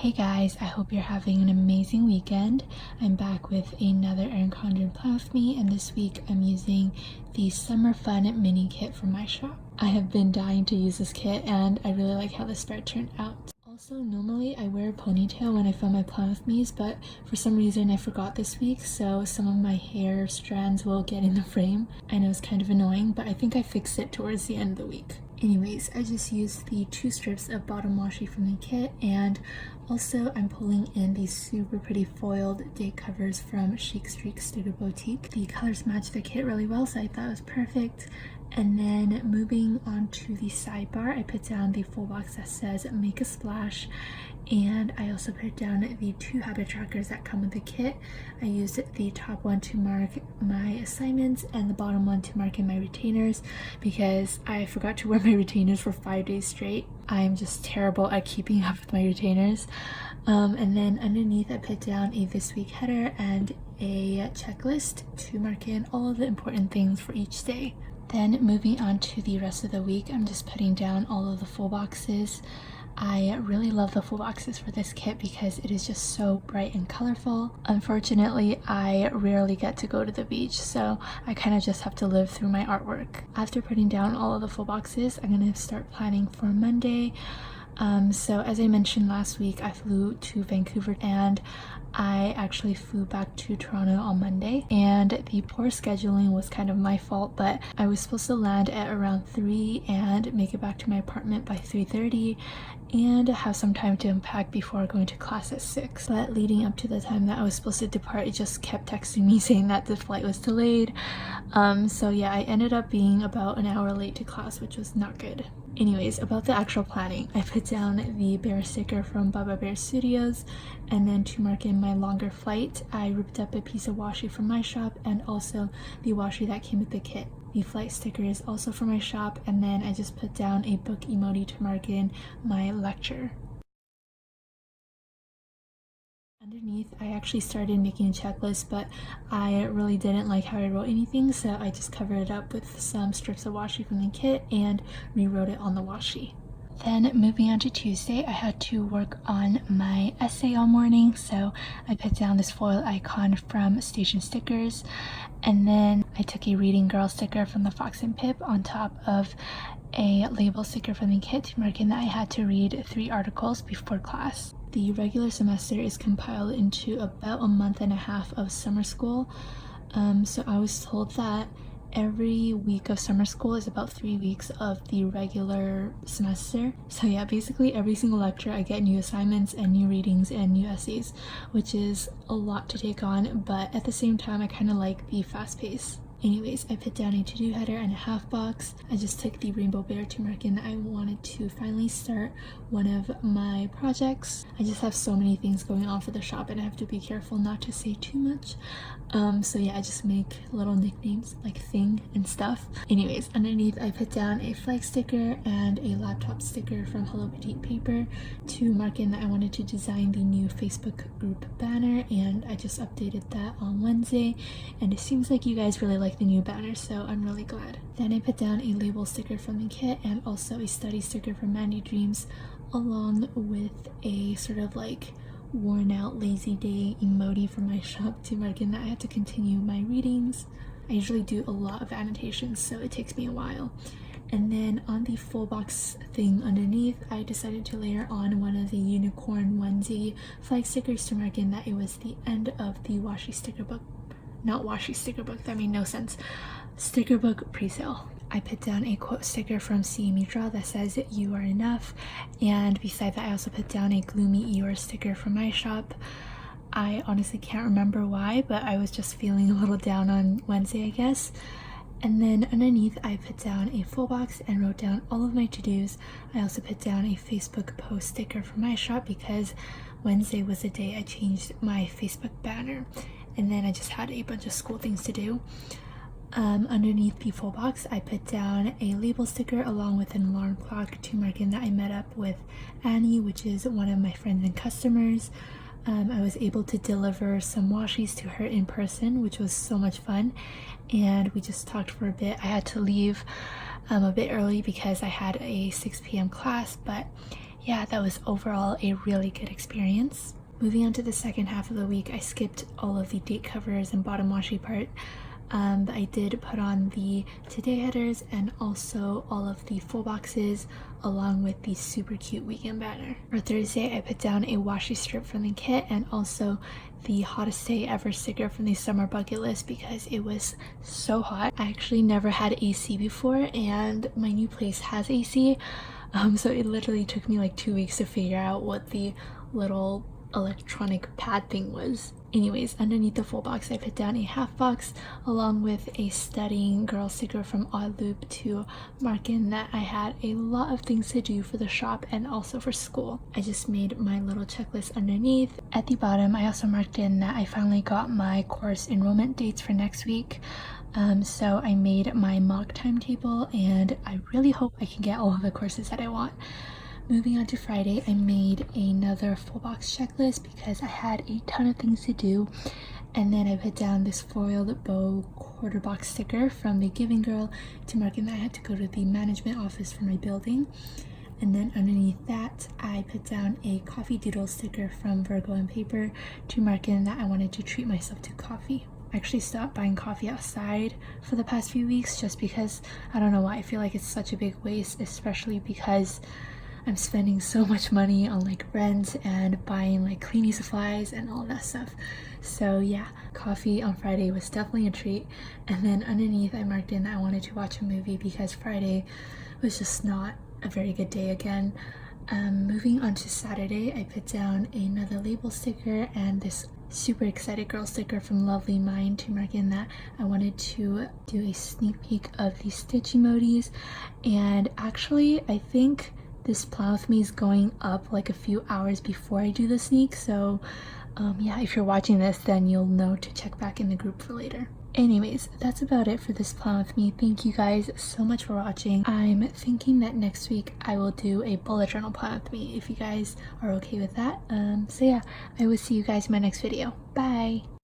Hey guys, I hope you're having an amazing weekend. I'm back with another Erin plan with me, and this week I'm using the Summer Fun mini kit from my shop. I have been dying to use this kit and I really like how the spread turned out. Also, normally I wear a ponytail when I film my plan with me's, but for some reason I forgot this week, so some of my hair strands will get in the frame. I know it's kind of annoying, but I think I fixed it towards the end of the week. Anyways, I just used the 2 strips of bottom washi from the kit, and also I'm pulling in these super pretty foiled date covers from Chic Streak Sticker Boutique. The colors match the kit really well, so I thought it was perfect. And then moving on to the sidebar, I put down the full box that says Make a Splash, and I also put down the 2 habit trackers that come with the kit. I used the top one to mark my assignments and the bottom one to mark in my retainers because I forgot to wear my retainers for 5 days straight. I'm just terrible at keeping up with my retainers. And then underneath I put down a this week header and a checklist to mark in all of the important things for each day. Then moving on to the rest of the week, I'm just putting down all of the full boxes. I really love the full boxes for this kit because it is just so bright and colorful. Unfortunately, I rarely get to go to the beach, so I kind of just have to live through my artwork. After putting down all of the full boxes, I'm going to start planning for Monday. So as I mentioned last week, I flew to Vancouver and I actually flew back to Toronto on Monday, and the poor scheduling was kind of my fault, but I was supposed to land at around 3 and make it back to my apartment by 3:30 and have some time to unpack before going to class at 6. But leading up to the time that I was supposed to depart, it just kept texting me saying that the flight was delayed. So yeah, I ended up being about an hour late to class, which was not good. Anyways, about the actual planning, I put down the bear sticker from Baba Bear Studios, and then to mark in my longer flight, I ripped up a piece of washi from my shop and also the washi that came with the kit. The flight sticker is also from my shop, and then I just put down a book emoji to mark in my lecture. Underneath, I actually started making a checklist, but I really didn't like how I wrote anything, so I just covered it up with some strips of washi from the kit and rewrote it on the washi. Then moving on to Tuesday, I had to work on my essay all morning, so I put down this foil icon from Station Stickers, and then I took a Reading Girl sticker from the Fox and Pip on top of a label sticker from the kit to mark in that I had to read 3 articles before class. The regular semester is compiled into about a month and a half of summer school, so I was told that every week of summer school is about 3 weeks of the regular semester. So yeah, basically every single lecture I get new assignments and new readings and new essays, which is a lot to take on, but at the same time I kind of like the fast pace. Anyways, I put down a to-do header and a half box. I just took the rainbow bear to mark in that I wanted to finally start one of my projects. I just have so many things going on for the shop and I have to be careful not to say too much. So yeah, I just make little nicknames like Thing and stuff. Anyways, underneath I put down a flag sticker and a laptop sticker from Hello Petite Paper to mark in that I wanted to design the new Facebook group banner, and I just updated that on Wednesday, and it seems like you guys really like the new banner, so I'm really glad. Then I put down a label sticker from the kit and also a study sticker from Mandy Dreams, along with a sort of like worn out lazy day emoji from my shop to mark in that I had to continue my readings. I usually do a lot of annotations, so it takes me a while. And then on the full box thing underneath, I decided to layer on one of the unicorn onesie flag stickers to mark in that it was the end of the washi sticker book. Not washi sticker book, that made no sense. Sticker book pre-sale. I put down a quote sticker from See Me Draw that says "You are enough," and beside that I also put down a gloomy Eeyore sticker from my shop. I honestly can't remember why, but I was just feeling a little down on Wednesday, I guess. And then underneath I put down a full box and wrote down all of my to-dos. I also put down a Facebook post sticker from my shop because Wednesday was the day I changed my Facebook banner, and then I just had a bunch of school things to do. Underneath the full box I put down a label sticker along with an alarm clock to mark in that I met up with Annie, which is one of my friends and customers. I was able to deliver some washis to her in person, which was so much fun, and we just talked for a bit. I had to leave a bit early because I had a 6 p.m. class, but yeah, that was overall a really good experience. Moving on to the second half of the week, I skipped all of the date covers and bottom washi part. But I did put on the today headers and also all of the full boxes along with the super cute weekend banner. For Thursday, I put down a washi strip from the kit and also the hottest day ever sticker from the summer bucket list because it was so hot. I actually never had AC before and my new place has AC. So it literally took me like 2 weeks to figure out what the little electronic pad thing was. Anyways, underneath the full box I put down a half box along with a studying girl sticker from Odd Loop to mark in that I had a lot of things to do for the shop and also for school. I just made my little checklist underneath. At the bottom I also marked in that I finally got my course enrollment dates for next week. So I made my mock timetable and I really hope I can get all of the courses that I want. Moving on to Friday, I made another full box checklist because I had a ton of things to do. And then I put down this foiled bow quarter box sticker from the Giving Girl to mark in that I had to go to the management office for my building. And then underneath that, I put down a coffee doodle sticker from Virgo and Paper to mark in that I wanted to treat myself to coffee. I actually stopped buying coffee outside for the past few weeks just because I don't know why. I feel like it's such a big waste, especially because I'm spending so much money on like rent and buying like cleaning supplies and all that stuff. So yeah, coffee on Friday was definitely a treat. And then underneath I marked in that I wanted to watch a movie because Friday was just not a very good day again. Moving on to Saturday, I put down another label sticker and this super excited girl sticker from Lovely Mind to mark in that I wanted to do a sneak peek of the stitch emojis. And actually I think this plan with me is going up like a few hours before I do the sneak, so yeah, if you're watching this then you'll know to check back in the group for later. Anyways, that's about it for this plan with me. Thank you guys so much for watching. I'm thinking that next week I will do a bullet journal plan with me if you guys are okay with that. So yeah, I will see you guys in my next video. Bye!